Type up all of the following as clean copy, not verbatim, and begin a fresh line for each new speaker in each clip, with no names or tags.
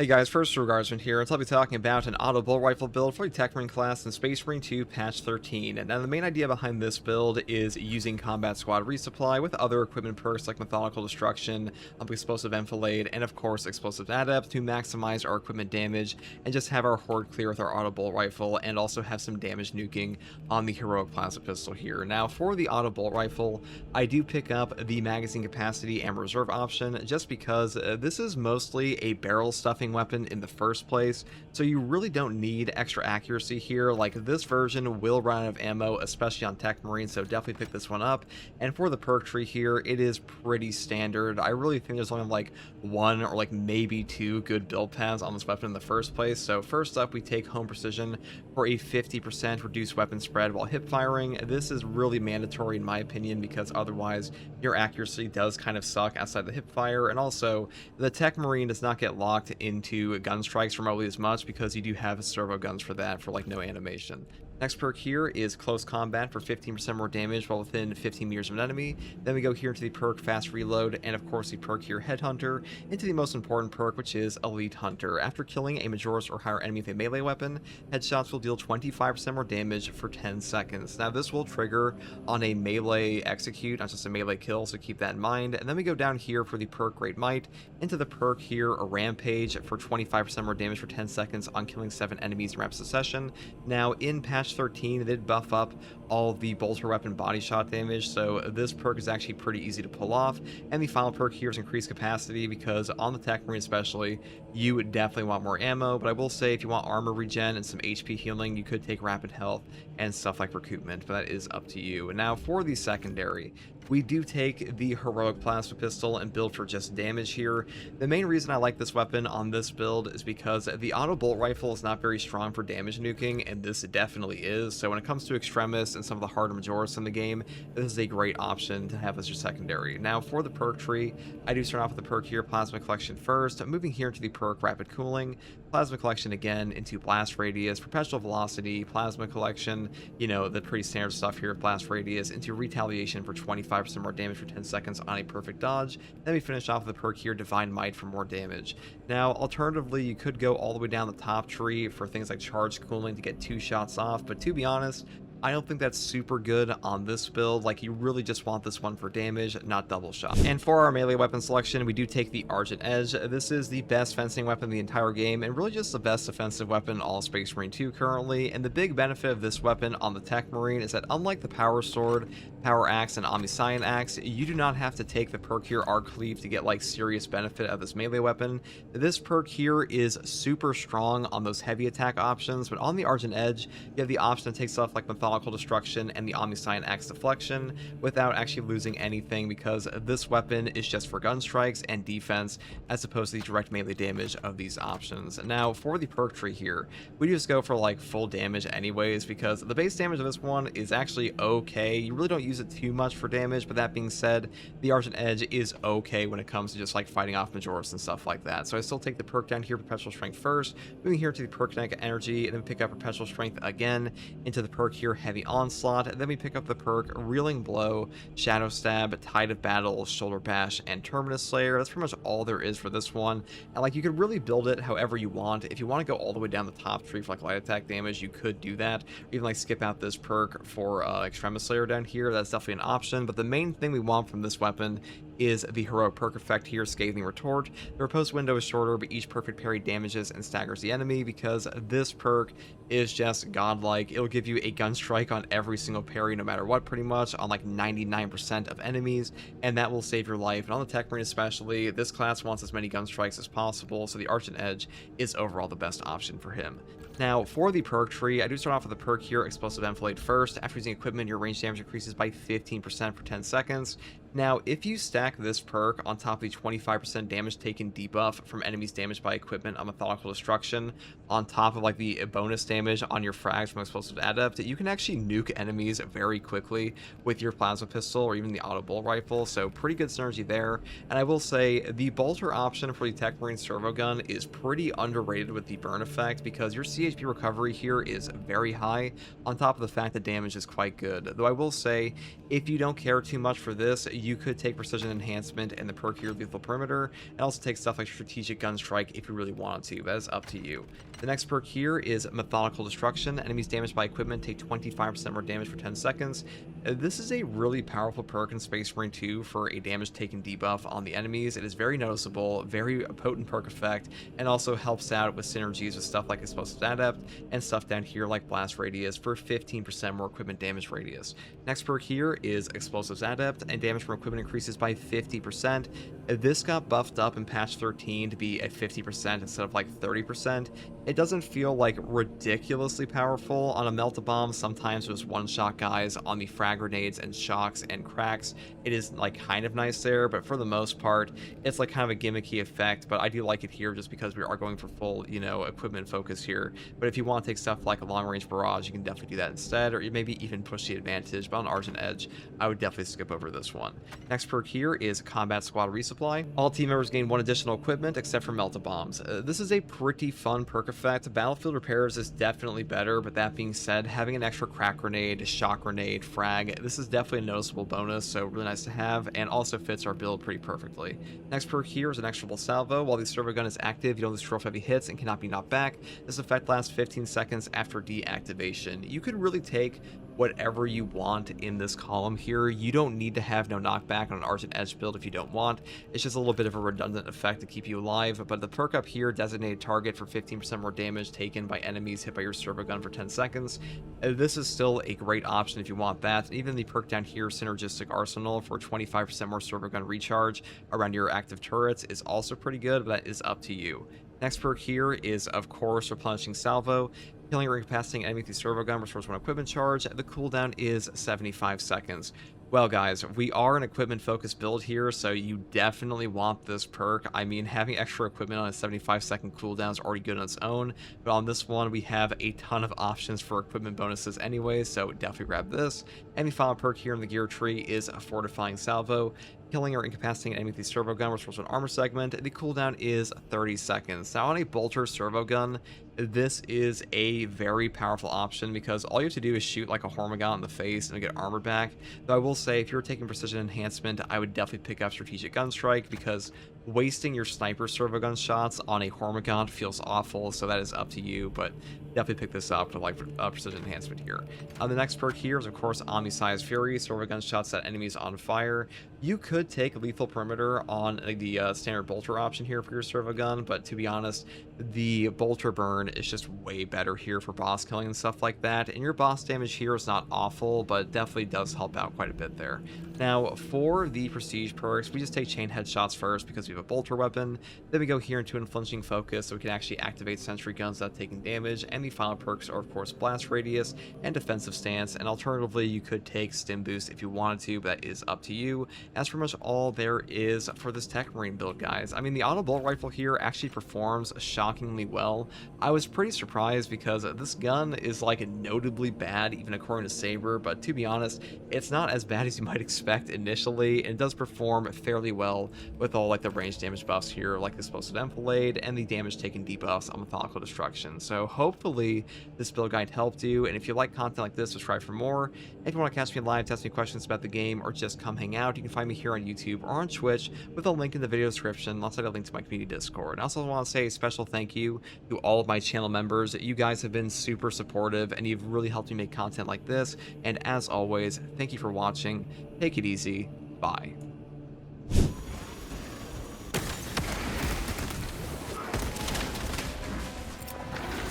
Hey guys, first Regardsman here, and I'll be talking about an auto bolt rifle build for the Techmarine class in Space Marine 2 patch 13. And now the main idea behind this build is using combat squad resupply with other equipment perks like methodical destruction, explosive enfilade, and of course explosive adept to maximize our equipment damage and just have our horde clear with our auto bolt rifle and also have some damage nuking on the heroic plasma pistol here. Now for the auto bolt rifle, I do pick up the magazine capacity and reserve option just because this is mostly a barrel stuffing weapon in the first place, so you really don't need extra accuracy here. Like, this version will run out of ammo, especially on Techmarine, so definitely pick this one up. And for the perk tree here, it is pretty standard. I really think there's only like one or like maybe two good build paths on this weapon in the first place. So first up, we take home precision for a 50% reduced weapon spread while hip firing. This is really mandatory in my opinion because otherwise your accuracy does kind of suck outside the hip fire. And also the Techmarine does not get locked into gun strikes remotely as much because you do have servo guns for that for like no animation. Next perk here is Close Combat for 15% more damage while within 15 meters of an enemy. Then we go here into the perk Fast Reload, and of course the perk here Headhunter, into the most important perk, which is Elite Hunter. After killing a Majoris or higher enemy with a melee weapon, headshots will deal 25% more damage for 10 seconds. Now this will trigger on a melee execute, not just a melee kill, so keep that in mind. And then we go down here for the perk Great Might, into the perk here a Rampage for 25% more damage for 10 seconds on killing 7 enemies in rapid succession. Now in patch 13, they did buff up all the bolter weapon body shot damage, so this perk is actually pretty easy to pull off. And the final perk here is increased capacity because on the Techmarine especially, you would definitely want more ammo. But I will say if you want armor regen and some HP healing, you could take rapid health and stuff like recoupment, but that is up to you. And now for the secondary, we do take the heroic plasma pistol and build for just damage here. The main reason I like this weapon on this build is because the auto bolt rifle is not very strong for damage nuking, and this definitely is. So when it comes to extremists and some of the harder Majoris in the game, this is a great option to have as your secondary. Now for the perk tree, I do start off with the perk here, Plasma Collection first, moving here into the perk Rapid Cooling, Plasma Collection again into Blast Radius, Perpetual Velocity, Plasma Collection, you know, the pretty standard stuff here, Blast Radius, into Retaliation for 25% more damage for 10 seconds on a perfect dodge. Then we finish off with the perk here, Divine Might, for more damage. Now, alternatively, you could go all the way down the top tree for things like Charge Cooling to get 2 shots off, but to be honest, I don't think that's super good on this build. Like, you really just want this one for damage, not double shot. And for our melee weapon selection, we do take the Argent Edge. This is the best fencing weapon in the entire game, and really just the best offensive weapon in all Space Marine 2 currently. And the big benefit of this weapon on the Techmarine is that unlike the Power Sword, Power Axe, and Omniscient Axe, you do not have to take the perk here, Arc Cleave, to get like serious benefit of this melee weapon. This perk here is super strong on those heavy attack options, but on the Argent Edge, you have the option to take stuff like Methodical Destruction and the Omniscient Axe Deflection without actually losing anything, because this weapon is just for gun strikes and defense as opposed to the direct melee damage of these options. Now for the perk tree here, we just go for like full damage anyways, because the base damage of this one is actually okay. You really don't use it too much for damage, but that being said, the Argent Edge is okay when it comes to just like fighting off Majoris and stuff like that. So I still take the perk down here, Perpetual Strength first, moving here to the perk Kinetic Energy, and then pick up Perpetual Strength again into the perk here, Heavy Onslaught. And then we pick up the perk Reeling Blow, Shadow Stab, Tide of Battle, Shoulder Bash, and Terminus Slayer. That's pretty much all there is for this one. And like, you could really build it however you want. If you want to go all the way down the top tree for like light attack damage, you could do that. Or even like skip out this perk for Extremis Slayer down here. That's definitely an option. But the main thing we want from this weapon is the heroic perk effect here, Scathing Retort. The riposte window is shorter, but each perfect parry damages and staggers the enemy, because this perk is just godlike. It'll give you a gun strike on every single parry, no matter what, pretty much, on like 99% of enemies, and that will save your life. And on the Techmarine especially, this class wants as many gun strikes as possible, so the Argent Edge is overall the best option for him. Now, for the perk tree, I do start off with the perk here, Explosive Enfilade first. After using equipment, your range damage increases by 15% for 10 seconds. Now, if you stack this perk on top of the 25% damage taken debuff from enemies damaged by equipment on Methodical Destruction, on top of like the bonus damage on your frags from Explosive Adept, you can actually nuke enemies very quickly with your plasma pistol or even the auto bolt rifle, so pretty good synergy there. And I will say the bolter option for the Techmarine servo gun is pretty underrated with the burn effect, because your CHP recovery here is very high, on top of the fact that damage is quite good. Though I will say, if you don't care too much for this, you could take Precision Enhancement and the perk here, Lethal Perimeter, and also take stuff like Strategic Gun Strike if you really wanted to. That is up to you. The next perk here is Methodical Destruction. Enemies damaged by equipment take 25% more damage for 10 seconds. This is a really powerful perk in Space Marine 2 for a damage taken debuff on the enemies. It is very noticeable, very potent perk effect, and also helps out with synergies with stuff like Explosive Adept and stuff down here like Blast Radius for 15% more equipment damage radius. Next perk here is Explosives Adept, and damage from equipment increases by 50%. This got buffed up in patch 13 to be at 50% instead of like 30%. It doesn't feel like ridiculously powerful on a Melt-A-Bomb. Sometimes it was one-shot guys on the frag grenades and shocks and cracks. It is like kind of nice there, but for the most part, it's like kind of a gimmicky effect, but I do like it here just because we are going for full, you know, equipment focus here. But if you want to take stuff like a long-range barrage, you can definitely do that instead, or maybe even push the advantage, but on Argent Edge, I would definitely skip over this one. Next perk here is Combat Squad Resupply. All team members gain one additional equipment except for Melt-A-Bombs. This is a pretty fun perk effect. Battlefield Repairs is definitely better, but that being said, having an extra crack grenade, shock grenade, frag, this is definitely a noticeable bonus, so really nice to have, and also fits our build pretty perfectly. Next perk here is an extrable salvo. While the servo gun is active, you don't lose 12 heavy hits and cannot be knocked back. This effect lasts 15 seconds after deactivation. You could really take whatever you want in this column here. You don't need to have no knockback on an Argent Edge build if you don't want. It's just a little bit of a redundant effect to keep you alive, but the perk up here, designated target for 15% more damage taken by enemies hit by your servo gun for 10 seconds. This is still a great option if you want that. Even the perk down here, Synergistic Arsenal, for 25% more servo gun recharge around your active turrets is also pretty good, but that is up to you. Next perk here is, of course, Replenishing Salvo. Killing or incapacitating enemy with the servo gun restores one equipment charge. The cooldown is 75 seconds. Well, guys, we are an equipment-focused build here, so you definitely want this perk. I mean, having extra equipment on a 75-second cooldown is already good on its own, but on this one, we have a ton of options for equipment bonuses anyway, so definitely grab this. And the final perk here in the gear tree is Fortifying Salvo. Killing or incapacitating an enemy with the servo gun restores an armor segment. The cooldown is 30 seconds. Now, on a bolter servo gun, this is a very powerful option because all you have to do is shoot like a Hormigaunt in the face and get armor back. Though I will say, if you're taking precision enhancement, I would definitely pick up Strategic Gun Strike because wasting your sniper servo gun shots on a Hormigaunt feels awful, so that is up to you, but definitely pick this up with like precision enhancement here. The next perk here is, of course, Omniscience Fury. Servo gun shots set enemies on fire. You could take Lethal Perimeter on the standard bolter option here for your servo gun, but to be honest, the bolter burn is just way better here for boss killing and stuff like that, and your boss damage here is not awful, but definitely does help out quite a bit there. Now, for the prestige perks, we just take chain headshots first because we have a bolter weapon. Then we go here into Unflinching Focus, so we can actually activate sentry guns without taking damage, and the final perks are, of course, Blast Radius and Defensive Stance, and alternatively, you could take Stim Boost if you wanted to, but that is up to you. That's pretty much all there is for this Techmarine build, guys. I mean, the auto bolt rifle here actually performs shockingly well. I was pretty surprised because this gun is like notably bad, even according to Saber, but to be honest, it's not as bad as you might expect initially, and it does perform fairly well with all like the range damage buffs here, like Explosive Enfilade, and the damage taken debuffs on Methodical Destruction. So hopefully this build guide helped you, and if you like content like this, subscribe for more. If you want to catch me live, ask me questions about the game, or just come hang out, you can find me here on YouTube or on Twitch with a link in the video description, alongside a link to my community Discord. I also want to say a special thank you to all of my channel members. You guys have been super supportive, and you've really helped me make content like this, and as always, thank you for watching. Take it easy. Bye.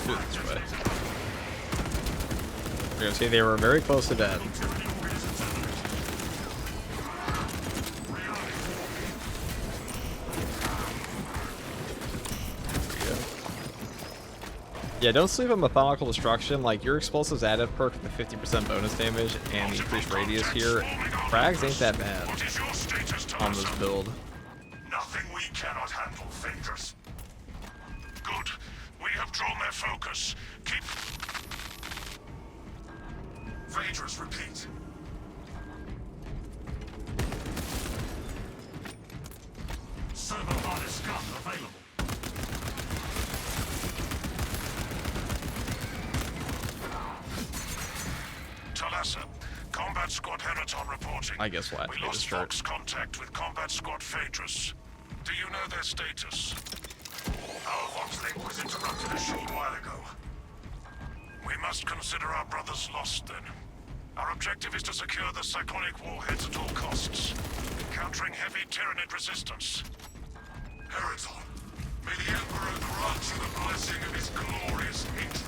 This way. You're gonna see they were very close to dead. Yeah, don't sleep on Methodical Destruction. Like, your Explosives Adept perk with the 50% bonus damage and the increased radius here, frags ain't that bad on this build.
Nothing we cannot handle, Phaedrus. Good. We have drawn their focus. Keep... Phaedrus, repeat. Servo harness gun available. Talassa, combat Combat Squad Heraton reporting.
I guess we'll have to
We
do this
lost
chart.
Fox contact with Combat Squad Phaedrus. Do you know their status? Our Fox link was interrupted a short while ago. We must consider our brothers lost then. Our objective is to secure the cyclonic warheads at all costs, countering heavy Tyranid resistance. Heraton, may the Emperor grant you the blessing of his glorious hatred.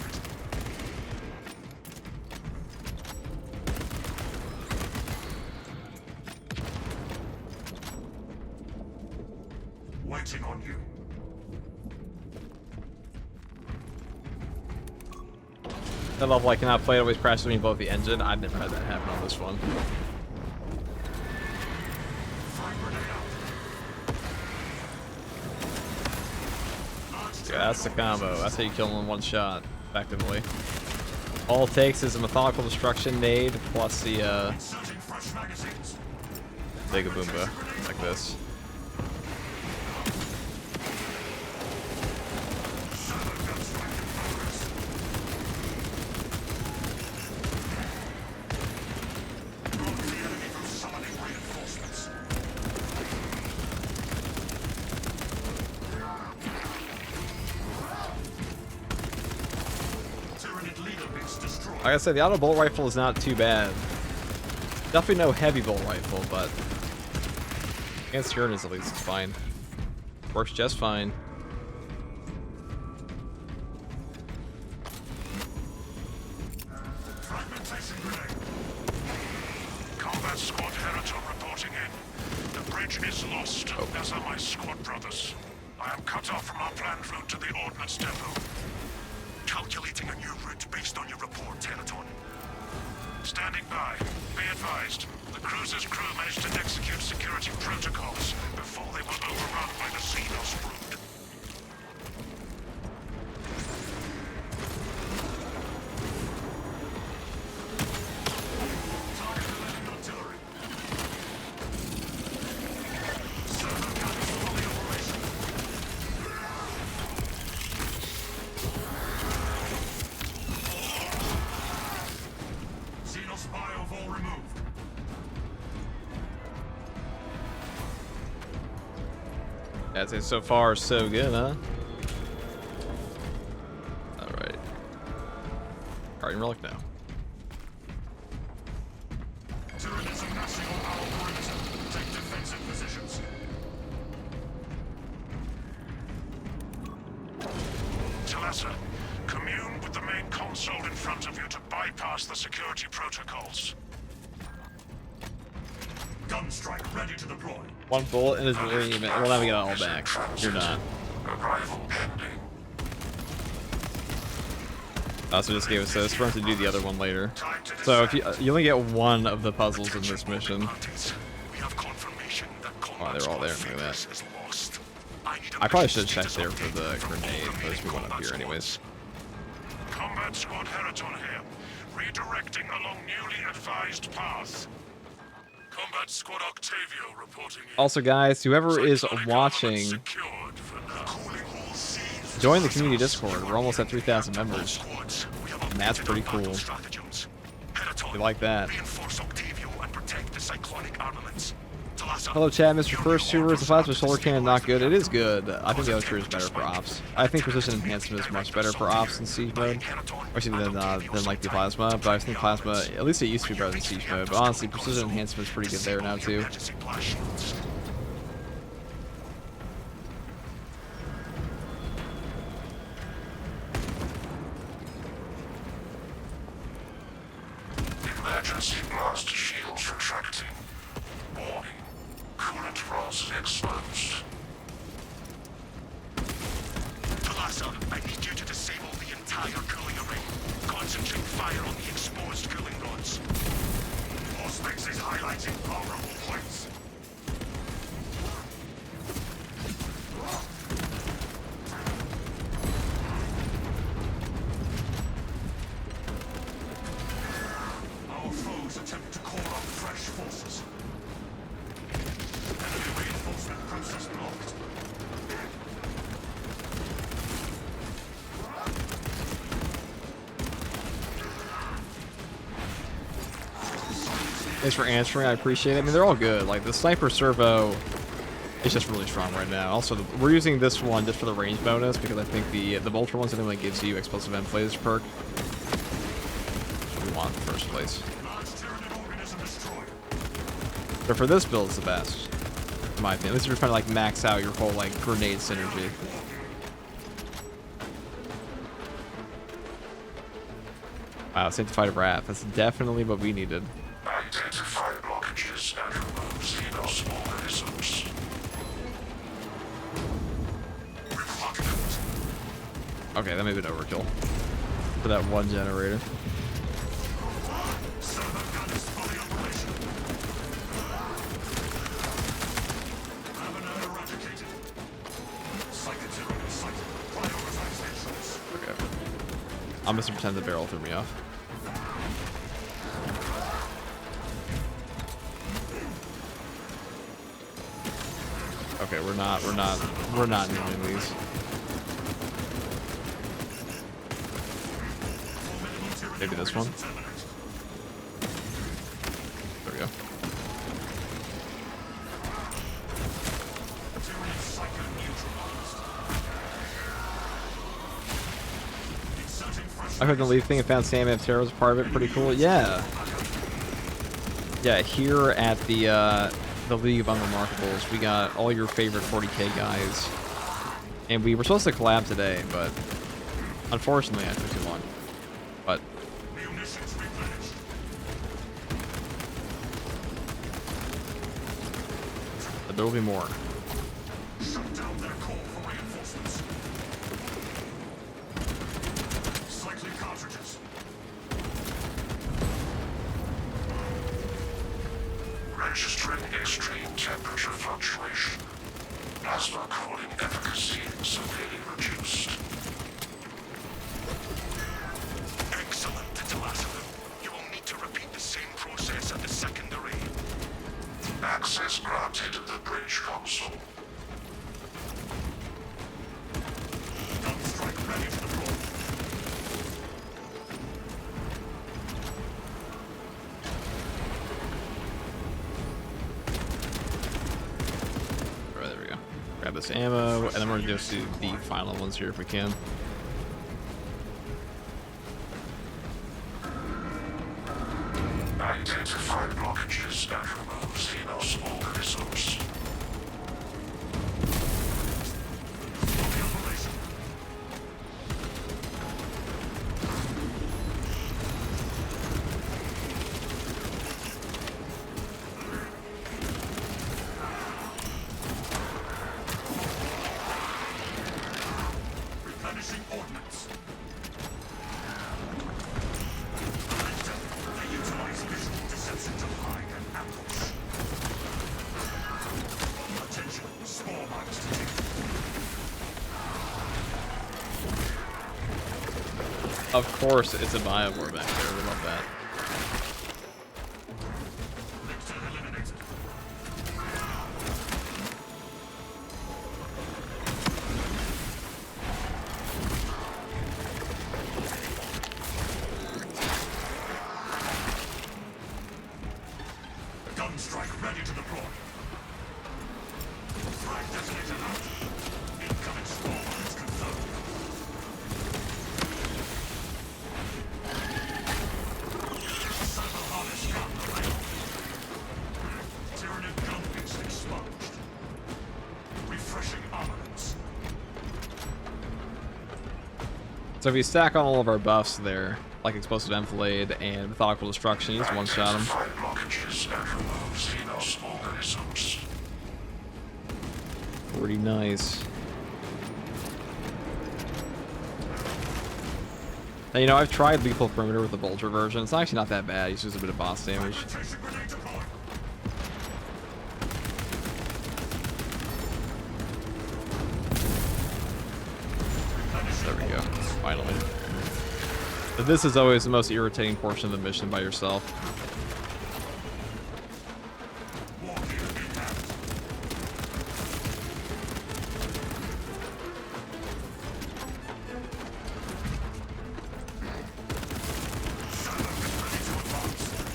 Waiting on you.
That level I cannot play, it always crashes when you blow up the engine. I've never had that happen on this one. Yeah, that's the combo. That's how you kill him in one shot, effectively. All it takes is a methodical destruction nade plus the Big Boomba, like this. Like I said, the auto bolt rifle is not too bad. Definitely no heavy bolt rifle, but against Tyranids at least it's fine. Works just fine.
Combat Squad Heraton reporting in. The bridge is lost, as are my squad brothers. I am cut off from our planned route to the Ordnance Depot. Calculating a new route based on your report, Heraton. Standing by. Be advised. The cruiser's crew managed to execute security protocols before they were overrun by the Xenos brood. Target landing artillery. Server guns fully operational. Xenos biovol removed.
That's it so far, so good, huh? Alright. Guardian Relic now.
Tyranids amassing on our perimeter. Take defensive positions. Talassa, commune with the main console in front of you to bypass the security protocols. Gunstrike ready to deploy.
One bullet in his marine, we'll never get it all back. You're not.
Arrival pending.
Also just gave us this. We're going to do the other one later. So if you only get one of the puzzles in this mission.
We have confirmation that
Oh, they're all there. Look at that.
is lost.
I probably should have checked there for the grenade, but we went up here anyways.
Combat Squad Heraton here, redirecting along newly advised path. Combat Squad Octavio reporting in.
Also, guys, whoever is watching,
Secured for now.
join the community Discord. We're almost at 3,000 members. And that's pretty cool. We like that.
Reinforce Octavio and protect the cyclonic armaments.
Hello, Chad. Mr. First Shooter, is the plasma solar cannon not good? It is good. I think the other is better for ops. I think precision enhancement is much better for ops in siege mode, or excuse me, than like the plasma. But I think plasma, at least it used to be better than siege mode. But honestly, precision enhancement is pretty good there now too.
Emergency blast shields retracting. Warning. Coolant rods exposed. Talassa, I need you to disable the entire cooling array. Concentrate fire on the exposed cooling rods. Auspex is highlighting vulnerable points. Our foes attempt to call up fresh forces. Enemy reinforcement process blocked.
Thanks for answering. I appreciate it. I mean, they're all good. Like, the sniper servo is just really strong right now. Also, we're using this one just for the range bonus because I think the Vulture one's the only one that gives you explosive enflays perk. We want in the first place. But for this build, it's the best, in my opinion. At least if you're trying to like max out your whole like grenade synergy. Wow, sanctified wrath. That's definitely what we needed.
Identify blockages and remove Xenos organisms.
Okay, that may be an overkill for that one generator. Okay. I'm just gonna pretend the barrel threw me off. Okay, we're not doing these. Maybe this one. There we go. I heard the leaf thing and found Sam Terra was part of it. Pretty cool. Yeah. Yeah, here at the League of Unremarkables, we got all your favorite 40k guys. And we were supposed to collab today, but unfortunately I took too long. But there will be more.
Shut down their core for reinforcements. Cycling cartridges. Registering extreme temperature fluctuation. Plasma cooling efficacy severely reduced. Excellent, Titalasso. You will need to repeat the same process at the secondary. Access granted to the bridge console. Gun strike ready to deploy.
Alright, there we go. Grab this ammo, and then we're gonna just do the final ones here if we can.
Identify blockages and remove Xenos organisms. Replenishing ordnance. They utilize visual deception to hide and ambush. Attention, spore mines detected.
Of course, it's a biowar back there. We love that.
Lictor eliminated. Gun strike ready to deploy. Frag detonator out. Incoming spore mines confirmed. Cyber harness gun available. Tyranid gun base exposed. Refreshing armaments.
So if you stack on all of our buffs there, like explosive enfilade and methodical destruction, you just one-shot them.
Identify blockages and remove Xenos organisms.
Pretty nice. Now, you know, I've tried lethal perimeter with the Vulture version. It's actually not that bad. It's just a bit of boss damage.
Fragmentation grenade deployed.
There we go. Finally. But this is always the most irritating portion of the mission by yourself.
War gear in hand. Cyber is ready to advance.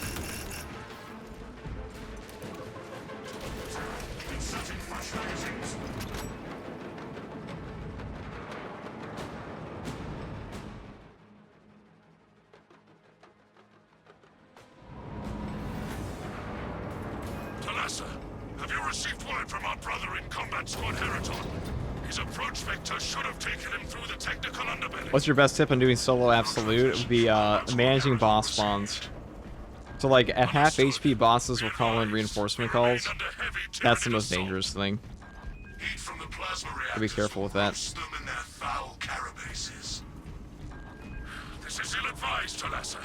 Talassa, have you received word from our brother in Combat Squad Heraton? His approach vector should have taken him through the technical underbelly.
What's your best tip on doing solo absolute? It would be managing boss spawns. So like at half HP, bosses will call in reinforcement calls. That's the most dangerous thing.
Heat from the plasma
So be careful with that.
roast them in their foul carapaces. This is ill-advised, Talassa.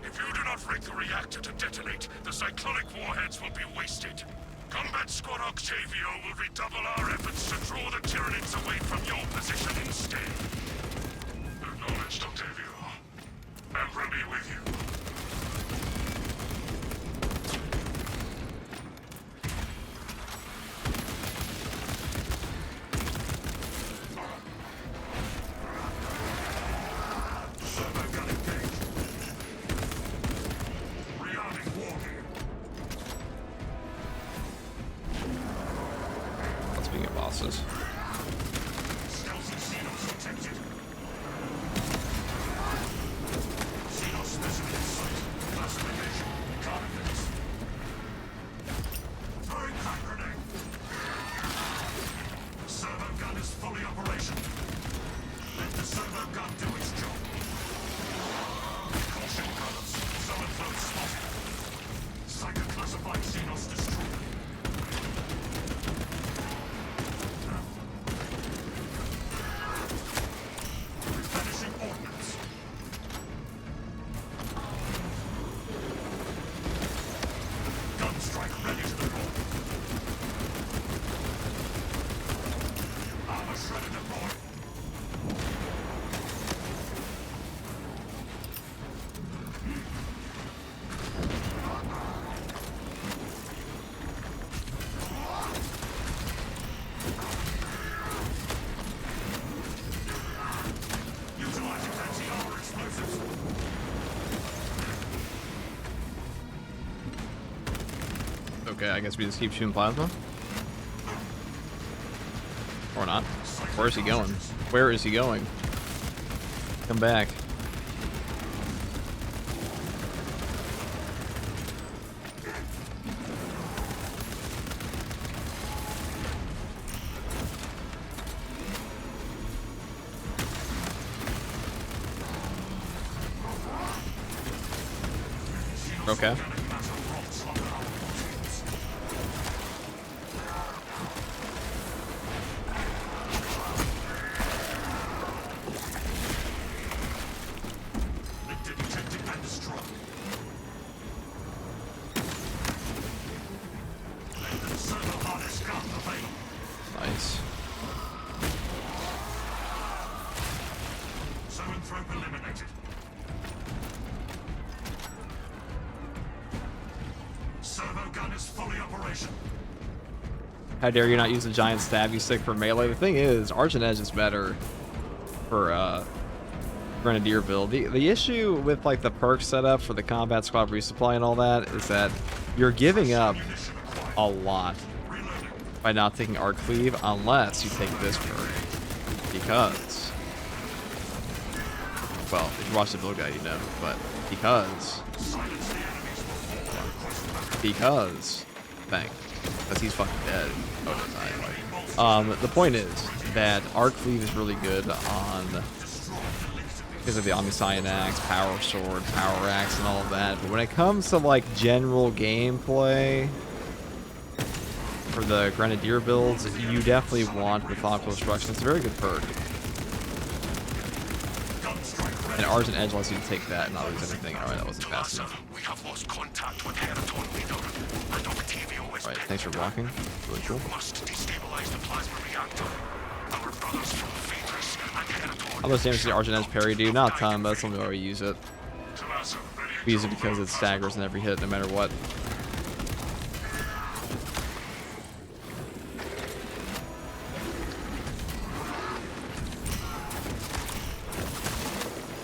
If you do not rig the reactor to detonate, the cyclonic warheads will be wasted. Combat Squad Octavio will redouble our efforts to draw the Tyranids away from your position instead. Acknowledged, Octavio. Emperor be with you. Servo gun engaged. Rearming wargear.
Let's begin bosses.
Stealthy Xenos detected. Xenos specimen in sight. Classification. Carnivores. Throwing hand grenade. Servo gun is fully operational. Let the servo gun do its job. Caution colors. Solid flow spotted. Psycho-classified Xenos destroyed. Replenishing ordnance. Gunstrike ready to deploy. Armor shredder deployed. Utilizing anti-armor explosives.
Okay, I guess we just keep shooting plasma. Or not. Where is he going? Where is he going? Come back. Okay.
Detected and destroyed. Let the servo harness gun available.
Nice.
Zoanthrope eliminated. Servo gun is fully operational.
How dare you not use the giant stabby stick for melee? The thing is, Argent Edge is better for Grenadier build. The issue with like the perk setup for the combat squad resupply and all that is that you're giving up
Ammunition acquired.
a lot
Reloading.
by not taking Arc Cleave unless you take this perk. Because, well, if you watch the build guide, you know, but because,
Silence the enemies before
bang, because he's fucking dead. Oh, no, the point is that Arc Cleave is really good on because of the Omni-Cyanax, Power Sword, Power Axe, and all of that. But when it comes to like general gameplay for the Grenadier builds, you definitely want Methodical Destruction. It's a very good perk. And Argent Edge lets you take that and not lose anything. Alright, that wasn't fast enough.
We have lost contact with Heraton leader, and Octavio is
Alright, thanks for blocking. Really cool.
must destabilize the plasma reactor. Our brothers from Phaedrus and Heraton.
How much damage does the Argent Edge parry do? Not a ton, but that's something why we use it.
Talassa, ready
We use it because it staggers in every hit, no matter what.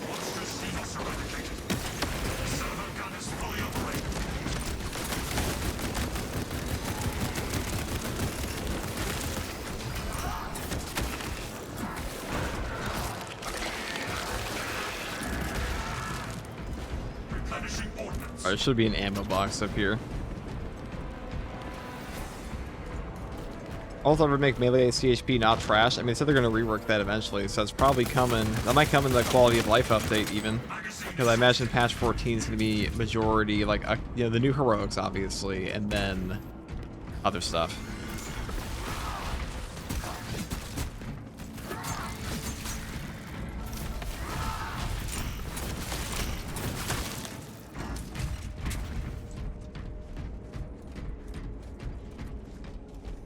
Monstrous Xenos eradicated. Servo gun is fully operational. Replenishing ordnance.
Alright, there should be an ammo box up here. Also, ever make melee CHP not trash? I mean, they said they're going to rework that eventually, so it's probably coming. That might come in the quality of life update, even. Because I imagine patch 14 is going to be majority, like, you know, the new heroics, obviously, and then other stuff.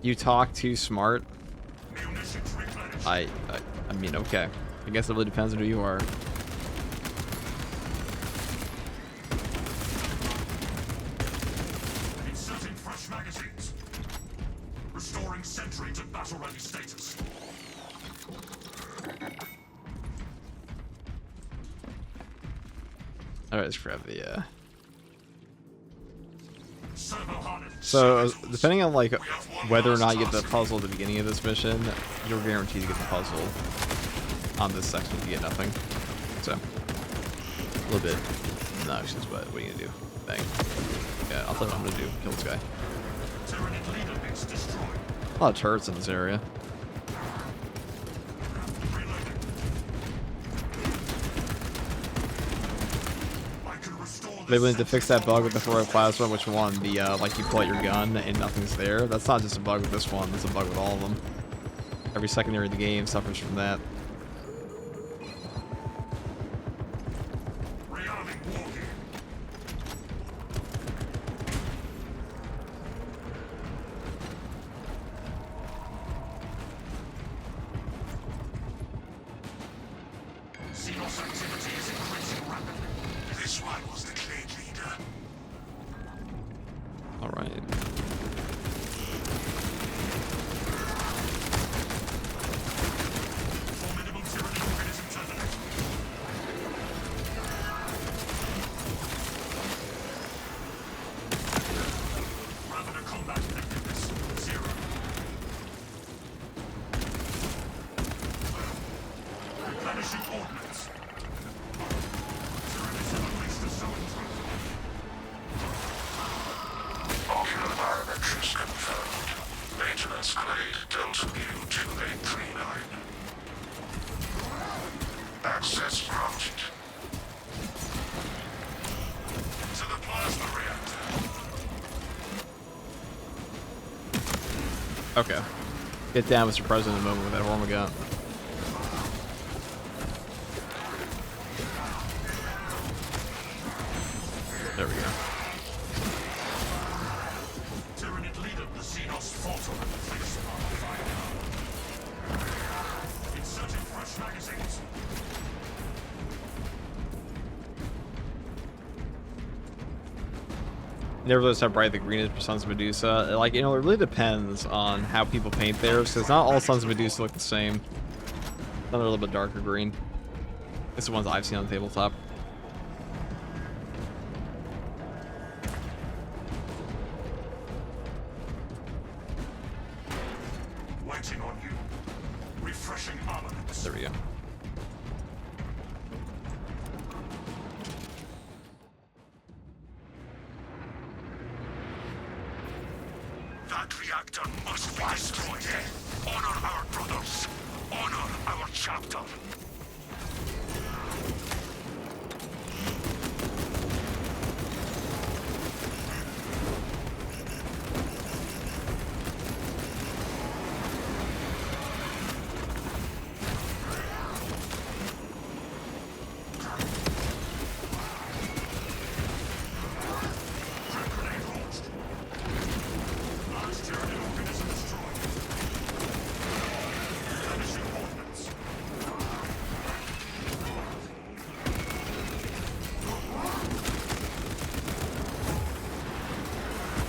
You talk too smart. I mean, okay. I guess it really depends on who you are.
Inserting fresh magazines. Restoring sentry to battle-ready status.
Alright, let's grab the,
Servo harness.
So, depending on, like, whether or not you get the puzzle at the beginning of this mission, you're guaranteed to get the puzzle on this section if you get nothing. So, a little bit obnoxious, but what are you gonna do? Bang. Yeah, I'll tell you what I'm gonna do. Kill this guy.
Tyranid leader base destroyed.
A lot of turrets in this area.
Reloading. I can restore
They
this
wanted to fix that bug with the throw plasma, which one? The, like, you pull out your gun and nothing's there? That's not just a bug with this one, that's a bug with all of them. Every secondary in the game suffers from that.
rearming walking. Xenos activity is increasing rapidly. This one was the Clade leader.
Alright.
Formidable tyranid organism terminate. Ravener combat effectiveness 0. Replenishing ordnance. Tyranids have unleashed a zone threat. Ocular biometrics confirmed. Maintenance grade Delta Mu 2839. Access granted. To the plasma reactor.
Okay. Get down, Mr. President, in a moment with that horn we got. There we go.
Tyranid leader, the Xenos falter at the face of our fire. Inserting fresh magazines.
Never noticed how bright the green is for Sons of Medusa. Like, you know, it really depends on how people paint theirs, because not all Sons of Medusa look the same. Some are a little bit darker green. It's the ones I've seen on the tabletop.
Waiting on you. Refreshing armaments.
There we go.
That reactor must be destroyed. Honor our brothers. Honor our chapter. Grenade launched. Large tyranid organism destroyed. Replenishing ordnance.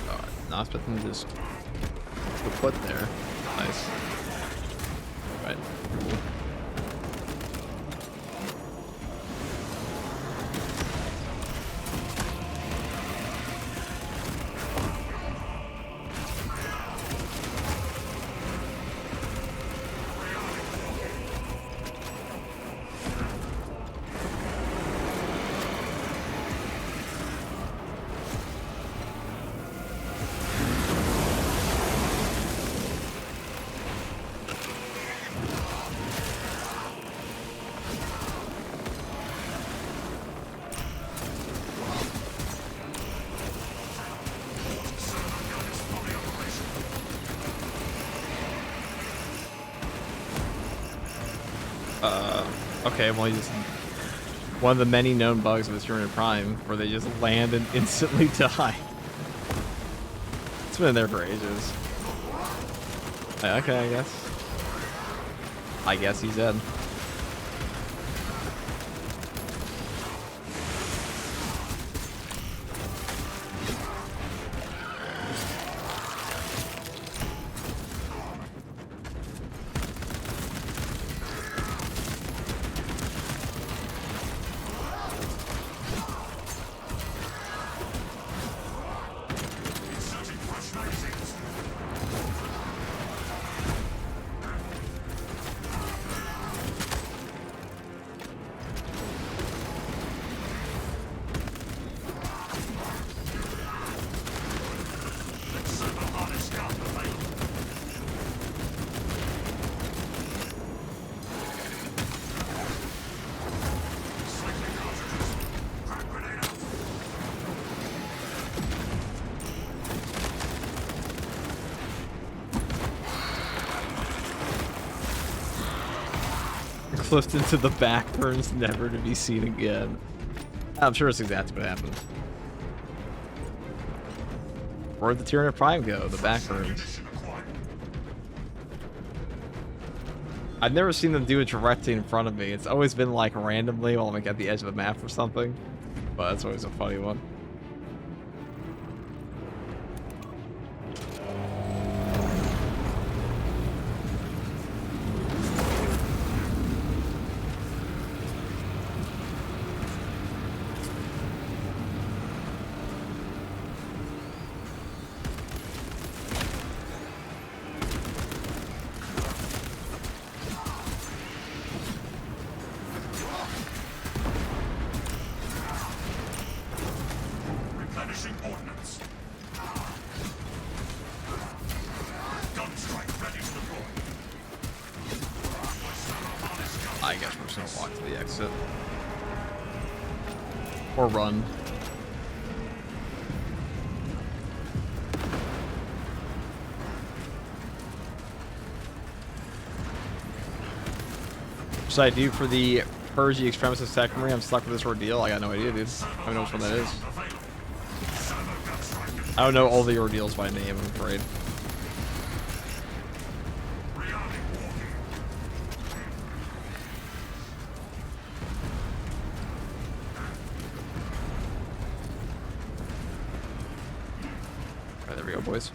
Alright, not expecting to just go put there. Nice. Right. Cool. Okay, well, you just... One of the many known bugs of the Tyranid Prime, where they just land and instantly die. It's been in there for ages. Okay, I guess. I guess he's dead. Clipped into the back burns, never to be seen again. I'm sure it's exactly what happened. Where'd the Tyranid Prime go? The back burns. I've never seen them do it directly in front of me. It's always been like randomly while I'm like at the edge of the map or something. But that's always a funny one. I guess we're just gonna walk to the exit. Or run. What should I do for the Purge the Extremis of Techmarine? I'm stuck with this ordeal. I got no idea, dude. I don't know which one that is. I don't know all the ordeals by name, I'm afraid. Alright, there we go, boys.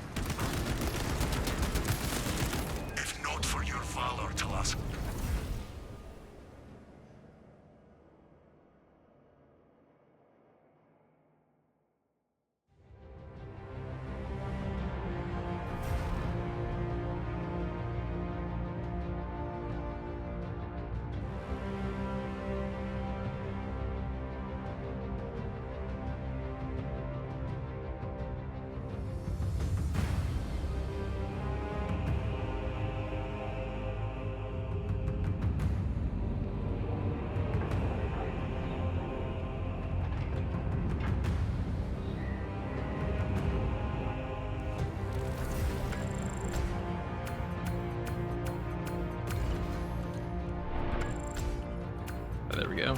If not for your valor, Talas.
There we go.